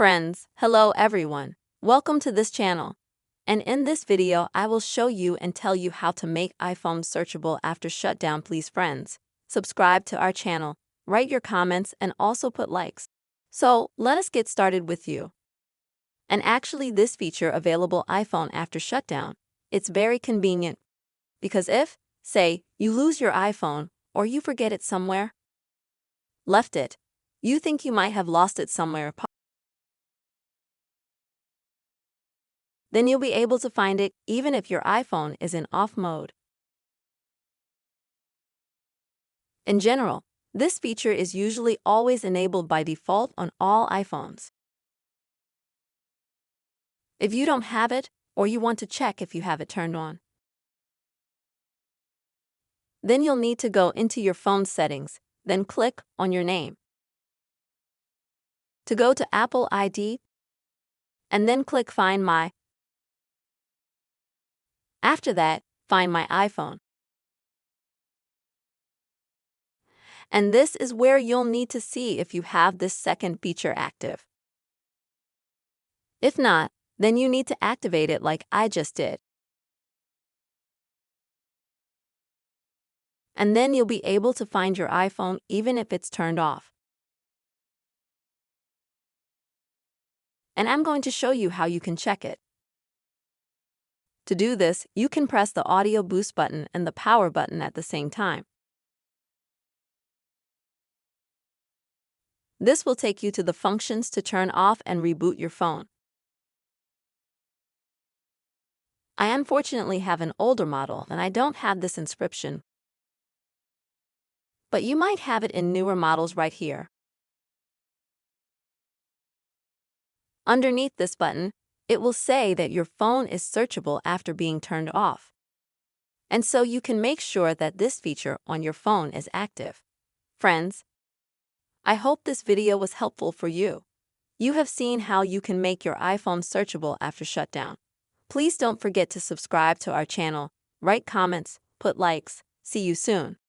Friends, hello everyone. Welcome to this channel. And in this video, I will show you and tell you how to make iPhone searchable after shutdown. Please friends, subscribe to our channel, write your comments and also put likes. So let us get started with you. And actually this feature available iPhone after shutdown, it's very convenient. Because if, say, you lose your iPhone or you forget it somewhere, left it, you think you might have lost it somewhere, then you'll be able to find it even if your iPhone is in off mode. In general, this feature is usually always enabled by default on all iPhones. If you don't have it, or you want to check if you have it turned on, then you'll need to go into your phone settings, then click on your name. To go to Apple ID, and then click Find My. After that, find My iPhone. And this is where you'll need to see if you have this second feature active. If not, then you need to activate it like I just did. And then you'll be able to find your iPhone even if it's turned off. And I'm going to show you how you can check it. To do this, you can press the audio boost button and the power button at the same time. This will take you to the functions to turn off and reboot your phone. I unfortunately have an older model and I don't have this inscription. But you might have it in newer models right here. Underneath this button, it will say that your phone is searchable after being turned off. And so you can make sure that this feature on your phone is active. Friends, I hope this video was helpful for you. You have seen how you can make your iPhone searchable after shutdown. Please don't forget to subscribe to our channel, write comments, put likes. See you soon.